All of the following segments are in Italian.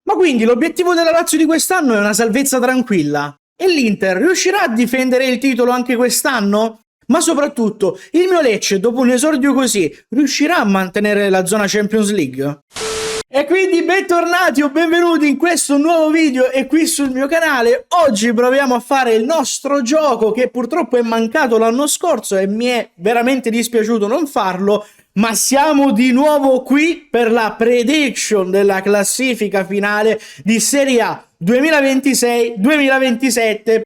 Ma quindi l'obiettivo della Lazio di quest'anno è una salvezza tranquilla? E l'Inter riuscirà a difendere il titolo anche quest'anno? Ma soprattutto, il mio Lecce, dopo un esordio così, riuscirà a mantenere la zona Champions League? E quindi bentornati o benvenuti in questo nuovo video e qui sul mio canale. Oggi proviamo a fare il nostro gioco che purtroppo è mancato l'anno scorso e mi è veramente dispiaciuto non farlo, ma siamo di nuovo qui per la prediction della classifica finale di Serie A 2026-2027.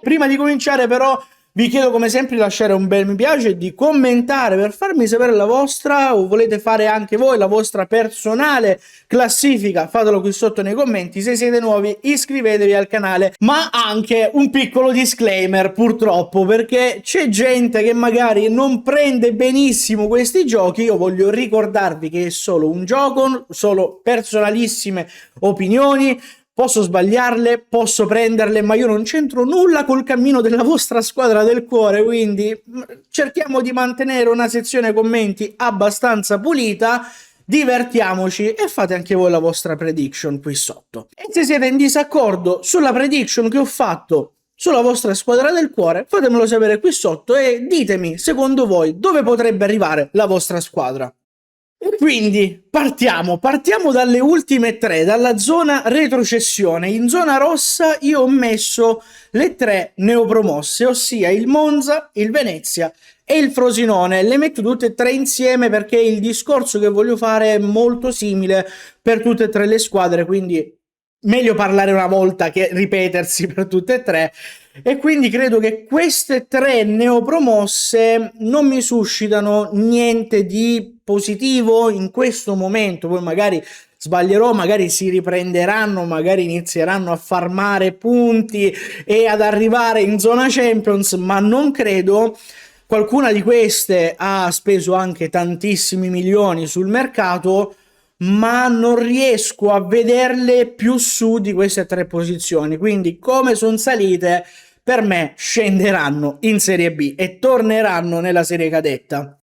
Prima di cominciare però vi chiedo come sempre di lasciare un bel mi piace e di commentare per farmi sapere la vostra, o volete fare anche voi la vostra personale classifica, fatelo qui sotto nei commenti. Se siete nuovi iscrivetevi al canale, ma anche un piccolo disclaimer purtroppo, perché c'è gente che magari non prende benissimo questi giochi. Io voglio ricordarvi che è solo un gioco, solo personalissime opinioni. Posso sbagliarle, posso prenderle, ma io non c'entro nulla col cammino della vostra squadra del cuore, quindi cerchiamo di mantenere una sezione commenti abbastanza pulita, divertiamoci e fate anche voi la vostra prediction qui sotto. E se siete in disaccordo sulla prediction che ho fatto sulla vostra squadra del cuore, fatemelo sapere qui sotto e ditemi, secondo voi, dove potrebbe arrivare la vostra squadra. Quindi partiamo dalle ultime tre, dalla zona retrocessione. In zona rossa io ho messo le tre neopromosse, ossia il Monza, il Venezia e il Frosinone. Le metto tutte e tre insieme perché il discorso che voglio fare è molto simile per tutte e tre le squadre, quindi meglio parlare una volta che ripetersi per tutte e tre. E quindi credo che queste tre neopromosse non mi suscitano niente di positivo in questo momento. Poi magari sbaglierò, magari si riprenderanno, magari inizieranno a farmare punti e ad arrivare in zona Champions, ma non credo. Qualcuna di queste ha speso anche tantissimi milioni sul mercato, ma non riesco a vederle più su di queste tre posizioni. Quindi come sono salite, per me scenderanno in Serie B e torneranno nella serie cadetta.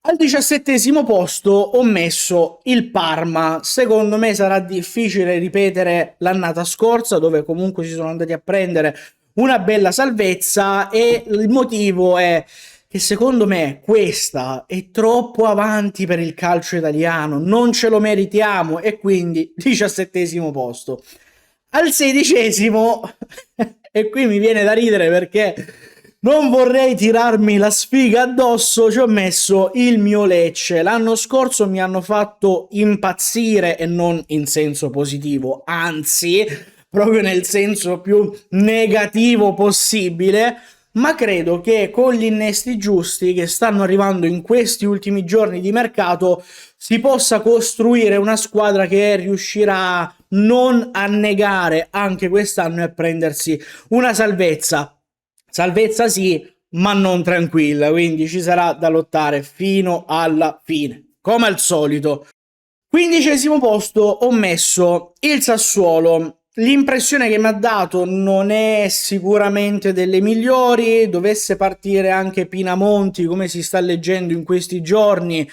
Al 17° posto ho messo il Parma. Secondo me sarà difficile ripetere l'annata scorsa, dove comunque si sono andati a prendere una bella salvezza, e il motivo è che secondo me questa è troppo avanti per il calcio italiano, non ce lo meritiamo, e quindi 17° posto. Al 16° e qui mi viene da ridere perché non vorrei tirarmi la sfiga addosso, ci ho messo il mio Lecce. L'anno scorso mi hanno fatto impazzire, e non in senso positivo, anzi proprio nel senso più negativo possibile, ma credo che con gli innesti giusti che stanno arrivando in questi ultimi giorni di mercato si possa costruire una squadra che riuscirà non a negare anche quest'anno e a prendersi una salvezza. Salvezza sì, ma non tranquilla, quindi ci sarà da lottare fino alla fine, come al solito. 15° posto ho messo il Sassuolo. L'impressione che mi ha dato non è sicuramente delle migliori. Dovesse partire anche Pinamonti, come si sta leggendo in questi giorni,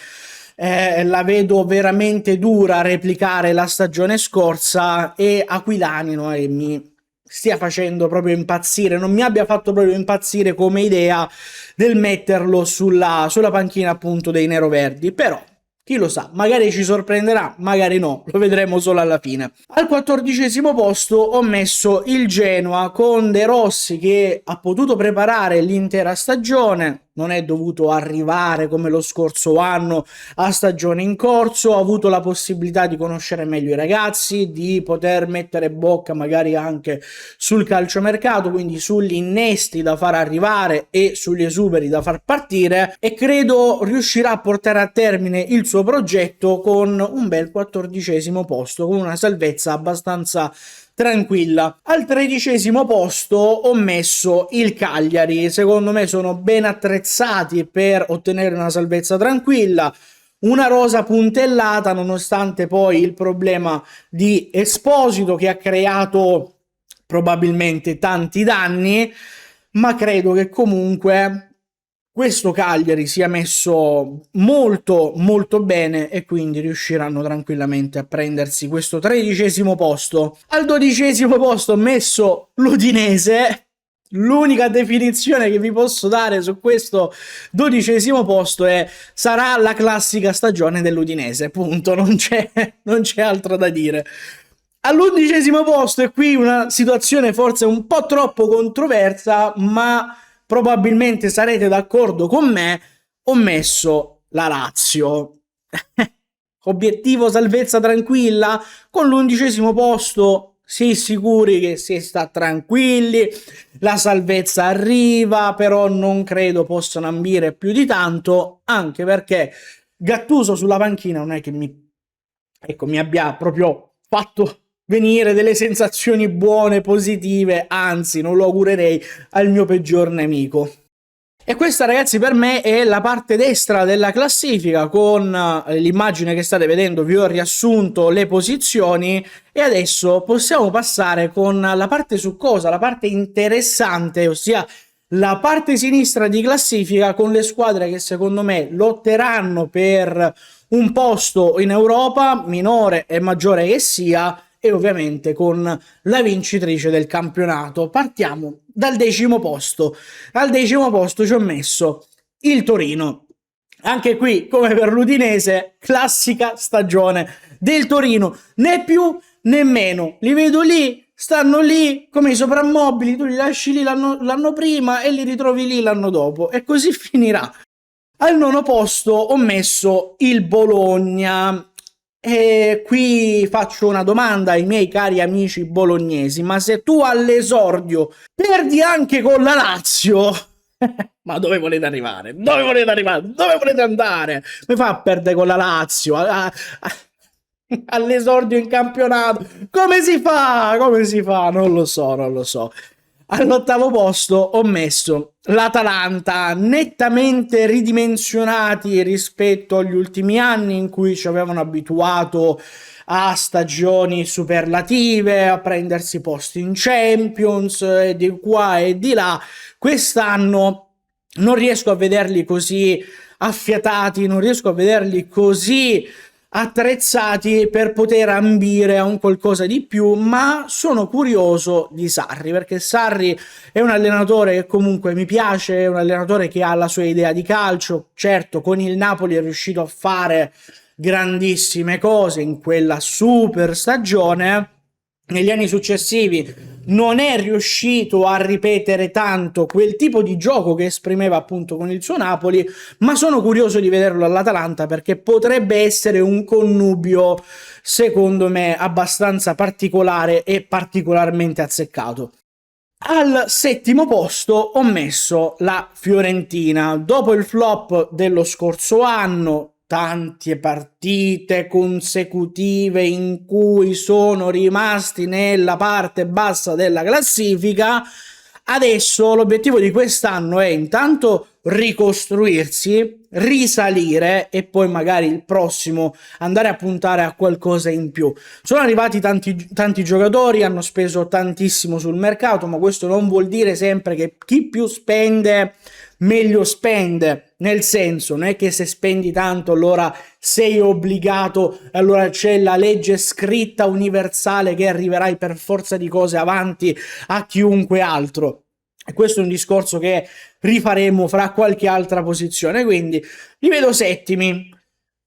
la vedo veramente dura a replicare la stagione scorsa, e Aquilani mi stia facendo proprio impazzire, non mi abbia fatto proprio impazzire come idea del metterlo sulla panchina appunto dei neroverdi, però chi lo sa, magari ci sorprenderà, magari no, lo vedremo solo alla fine. Al 14° posto ho messo il Genoa con De Rossi, che ha potuto preparare l'intera stagione, non è dovuto arrivare come lo scorso anno a stagione in corso, ha avuto la possibilità di conoscere meglio i ragazzi, di poter mettere bocca magari anche sul calciomercato, quindi sugli innesti da far arrivare e sugli esuberi da far partire, e credo riuscirà a portare a termine il suo progetto con un bel 14° posto, con una salvezza abbastanza tranquilla. Al 13° posto ho messo il Cagliari. Secondo me sono ben attrezzati per ottenere una salvezza tranquilla, una rosa puntellata, nonostante poi il problema di Esposito che ha creato probabilmente tanti danni, ma credo che comunque questo Cagliari sia messo molto molto bene e quindi riusciranno tranquillamente a prendersi questo 13° posto. Al 12° posto ho messo l'Udinese. L'unica definizione che vi posso dare su questo 12° posto è: sarà la classica stagione dell'Udinese, punto, non c'è altro da dire. All'11° posto, e qui una situazione forse un po' troppo controversa, ma probabilmente sarete d'accordo con me, ho messo la Lazio. Obiettivo salvezza tranquilla? Con l'11° posto si sicuri che si sta tranquilli, la salvezza arriva, però non credo possano ambire più di tanto, anche perché Gattuso sulla panchina non è che mi abbia proprio fatto venire delle sensazioni buone, positive, anzi non lo augurerei al mio peggior nemico. E questa, ragazzi, per me è la parte destra della classifica. Con l'immagine che state vedendo vi ho riassunto le posizioni e adesso possiamo passare con la parte succosa, la parte interessante, ossia la parte sinistra di classifica, con le squadre che secondo me lotteranno per un posto in Europa, minore e maggiore che sia, e ovviamente con la vincitrice del campionato. Partiamo dal 10° posto. Al 10° posto ci ho messo il Torino. Anche qui, come per l'Udinese, classica stagione del Torino, né più né meno. Li vedo lì, stanno lì come i soprammobili, tu li lasci lì l'anno prima e li ritrovi lì l'anno dopo, e così finirà. Al 9° posto ho messo il Bologna. E qui faccio una domanda ai miei cari amici bolognesi: ma se tu all'esordio perdi anche con la Lazio, ma dove volete arrivare? Dove volete arrivare? Dove volete andare? Mi fa perdere con la Lazio all'esordio in campionato? Come si fa? Come si fa? Non lo so, non lo so. All'8° posto ho messo l'Atalanta, nettamente ridimensionati rispetto agli ultimi anni in cui ci avevano abituato a stagioni superlative, a prendersi posti in Champions e di qua e di là. Quest'anno non riesco a vederli così affiatati, non riesco a vederli così attrezzati per poter ambire a un qualcosa di più, ma sono curioso di Sarri, perché Sarri è un allenatore che comunque mi piace, è un allenatore che ha la sua idea di calcio. Certo, con il Napoli è riuscito a fare grandissime cose in quella super stagione. Negli anni successivi non è riuscito a ripetere tanto quel tipo di gioco che esprimeva appunto con il suo Napoli, ma sono curioso di vederlo all'Atalanta, perché potrebbe essere un connubio, secondo me, abbastanza particolare e particolarmente azzeccato. Al 7° posto ho messo la Fiorentina. Dopo il flop dello scorso anno, tante partite consecutive in cui sono rimasti nella parte bassa della classifica, adesso l'obiettivo di quest'anno è intanto ricostruirsi, risalire e poi magari il prossimo andare a puntare a qualcosa in più. Sono arrivati tanti giocatori, hanno speso tantissimo sul mercato, ma questo non vuol dire sempre che chi più spende meglio spende, nel senso, non è che se spendi tanto allora sei obbligato, allora c'è la legge scritta universale che arriverai per forza di cose avanti a chiunque altro. E questo è un discorso che rifaremo fra qualche altra posizione, quindi li vedo settimi,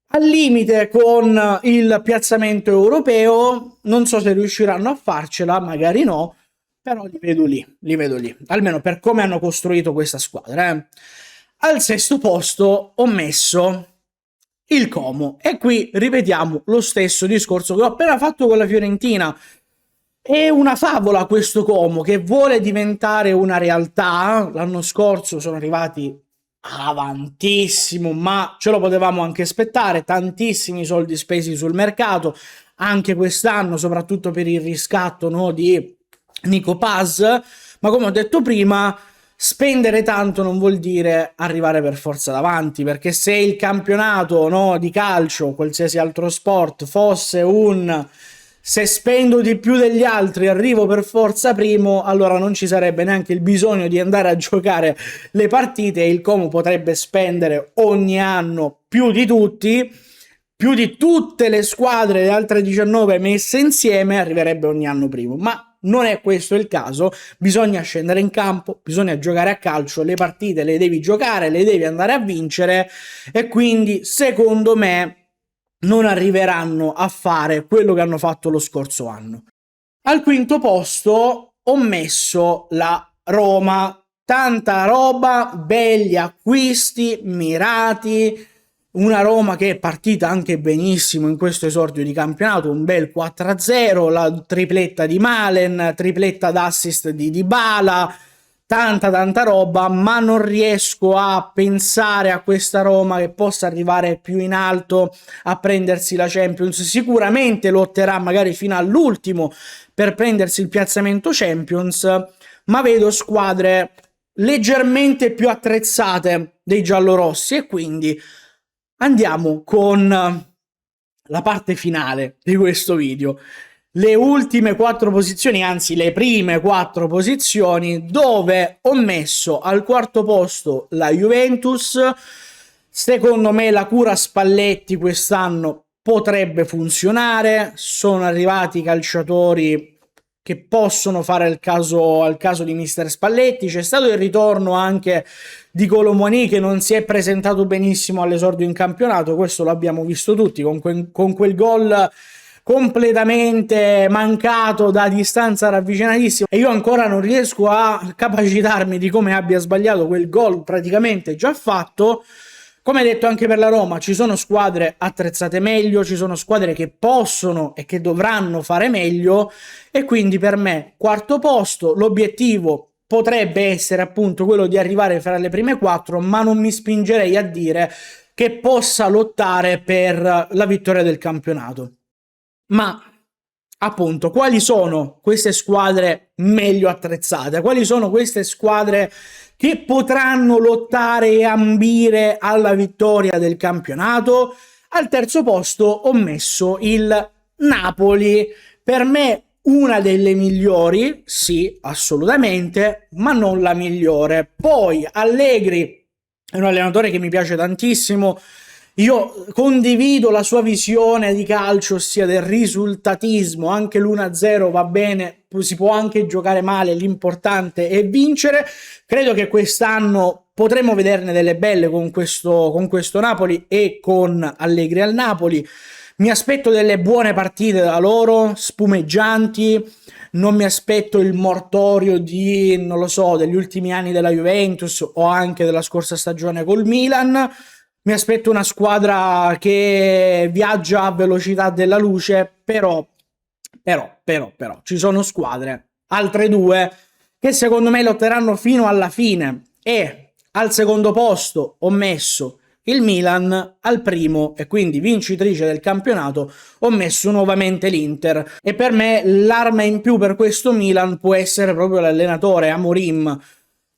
al limite con il piazzamento europeo. Non so se riusciranno a farcela, magari no, però li vedo lì, almeno per come hanno costruito questa squadra. Al 6° posto ho messo il Como, e qui ripetiamo lo stesso discorso che ho appena fatto con la Fiorentina. È una favola questo Como, che vuole diventare una realtà. L'anno scorso sono arrivati avantissimo, ma ce lo potevamo anche aspettare, tantissimi soldi spesi sul mercato, anche quest'anno, soprattutto per il riscatto, no, di Nico Paz. Ma come ho detto prima, spendere tanto non vuol dire arrivare per forza davanti, perché se il campionato, no, di calcio, qualsiasi altro sport, fosse un se spendo di più degli altri arrivo per forza primo, allora non ci sarebbe neanche il bisogno di andare a giocare le partite e il Como potrebbe spendere ogni anno più di tutti, più di tutte le squadre, le altre 19 messe insieme, arriverebbe ogni anno primo. Ma non è questo il caso, bisogna scendere in campo, bisogna giocare a calcio, le partite le devi giocare, le devi andare a vincere e quindi secondo me non arriveranno a fare quello che hanno fatto lo scorso anno. Al quinto posto ho messo la Roma, tanta roba, belli acquisti, mirati, una Roma che è partita anche benissimo in questo esordio di campionato, un bel 4-0, la tripletta di Malen, tripletta d'assist di Dybala, tanta roba, ma non riesco a pensare a questa Roma che possa arrivare più in alto a prendersi la Champions. Sicuramente lotterà magari fino all'ultimo per prendersi il piazzamento Champions, ma vedo squadre leggermente più attrezzate dei giallorossi e quindi andiamo con la parte finale di questo video. Le ultime 4 posizioni, anzi le prime 4 posizioni, dove ho messo al quarto posto la Juventus. Secondo me la cura Spalletti quest'anno potrebbe funzionare, sono arrivati calciatori che possono fare al caso di mister Spalletti. C'è stato il ritorno anche di Kolo Muani che non si è presentato benissimo all'esordio in campionato, questo l'abbiamo visto tutti con quel gol completamente mancato da distanza ravvicinatissima, e io ancora non riesco a capacitarmi di come abbia sbagliato quel gol praticamente già fatto. Come detto anche per la Roma, ci sono squadre attrezzate meglio, ci sono squadre che possono e che dovranno fare meglio, e quindi per me quarto posto. L'obiettivo potrebbe essere appunto quello di arrivare fra le prime 4, ma non mi spingerei a dire che possa lottare per la vittoria del campionato. Ma appunto, quali sono queste squadre meglio attrezzate? Quali sono queste squadre che potranno lottare e ambire alla vittoria del campionato? Al terzo posto ho messo il Napoli, per me una delle migliori, sì, assolutamente, ma non la migliore. Poi Allegri è un allenatore che mi piace tantissimo. Io condivido la sua visione di calcio, ossia del risultatismo. Anche l'1-0 va bene, si può anche giocare male, l'importante è vincere. Credo che quest'anno potremo vederne delle belle con questo Napoli e con Allegri al Napoli. Mi aspetto delle buone partite da loro, spumeggianti. Non mi aspetto il mortorio di, non lo so, degli ultimi anni della Juventus o anche della scorsa stagione col Milan. Mi aspetto una squadra che viaggia a velocità della luce, però ci sono squadre, altre due, che secondo me lotteranno fino alla fine. E al secondo posto ho messo il Milan, al primo e quindi vincitrice del campionato ho messo nuovamente l'Inter. E per me l'arma in più per questo Milan può essere proprio l'allenatore Amorim,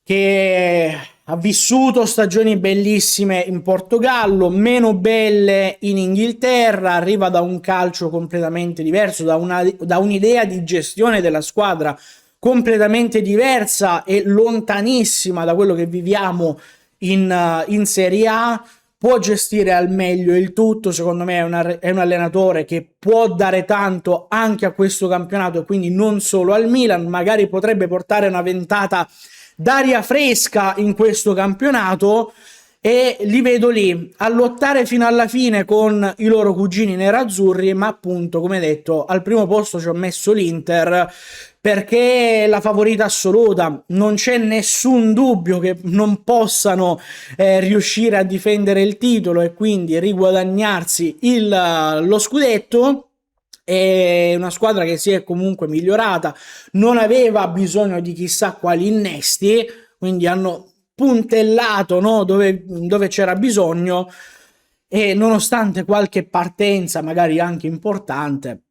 che ha vissuto stagioni bellissime in Portogallo, meno belle in Inghilterra, arriva da un calcio completamente diverso, da un'idea di gestione della squadra completamente diversa e lontanissima da quello che viviamo in Serie A. Può gestire al meglio il tutto, secondo me è un allenatore che può dare tanto anche a questo campionato e quindi non solo al Milan. Magari potrebbe portare una ventata d'aria fresca in questo campionato, e li vedo lì a lottare fino alla fine con i loro cugini nerazzurri. Ma appunto, come detto, al primo posto ci ho messo l'Inter perché è la favorita assoluta, non c'è nessun dubbio che non possano riuscire a difendere il titolo e quindi riguadagnarsi lo scudetto. È una squadra che si è comunque migliorata, non aveva bisogno di chissà quali innesti, quindi hanno puntellato, no, dove c'era bisogno, e nonostante qualche partenza magari anche importante,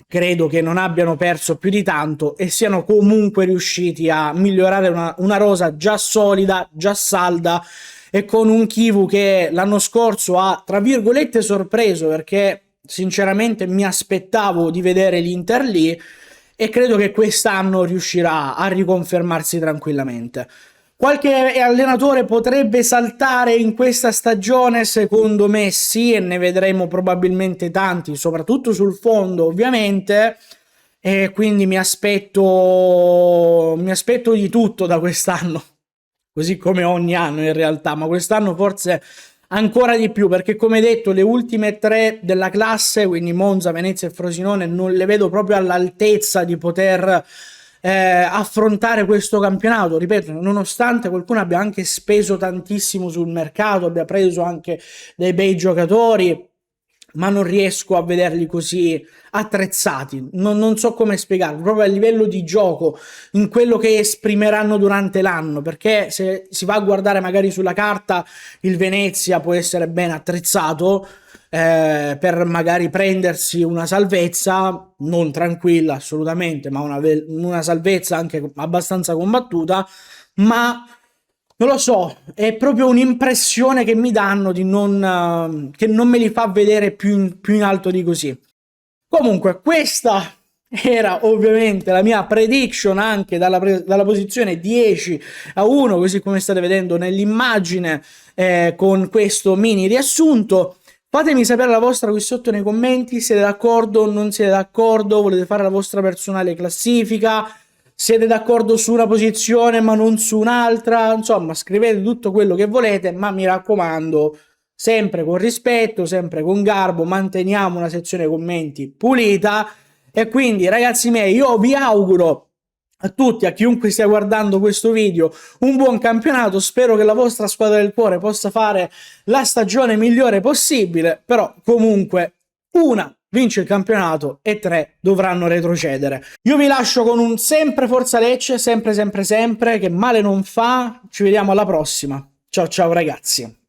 credo che non abbiano perso più di tanto e siano comunque riusciti a migliorare una rosa già solida, già salda, e con un Chivu che l'anno scorso ha, tra virgolette, sorpreso, perché sinceramente mi aspettavo di vedere l'Inter lì e credo che quest'anno riuscirà a riconfermarsi tranquillamente. Qualche allenatore potrebbe saltare in questa stagione? Secondo me sì, e ne vedremo probabilmente tanti, soprattutto sul fondo ovviamente, e quindi mi aspetto di tutto da quest'anno, così come ogni anno in realtà, ma quest'anno forse ancora di più, perché come detto le ultime tre della classe, quindi Monza, Venezia e Frosinone, non le vedo proprio all'altezza di poter affrontare questo campionato. Ripeto, nonostante qualcuno abbia anche speso tantissimo sul mercato, abbia preso anche dei bei giocatori, ma non riesco a vederli così attrezzati. Non so come spiegarlo, proprio a livello di gioco, in quello che esprimeranno durante l'anno, perché se si va a guardare magari sulla carta il Venezia può essere ben attrezzato per magari prendersi una salvezza, non tranquilla assolutamente, ma una salvezza anche abbastanza combattuta, ma non lo so, è proprio un'impressione che mi danno di che non me li fa vedere più in alto di così. Comunque, questa era ovviamente la mia prediction anche dalla posizione 10-1, così come state vedendo nell'immagine con questo mini riassunto. Fatemi sapere la vostra qui sotto nei commenti, siete d'accordo o non siete d'accordo, volete fare la vostra personale classifica, siete d'accordo su una posizione ma non su un'altra, insomma scrivete tutto quello che volete, ma mi raccomando, sempre con rispetto, sempre con garbo, manteniamo una sezione commenti pulita. E quindi ragazzi miei, io vi auguro a tutti, a chiunque stia guardando questo video, un buon campionato. Spero che la vostra squadra del cuore possa fare la stagione migliore possibile, però comunque una vince il campionato e 3 dovranno retrocedere. Io vi lascio con un sempre Forza Lecce, sempre sempre sempre, che male non fa. Ci vediamo alla prossima. Ciao ciao ragazzi.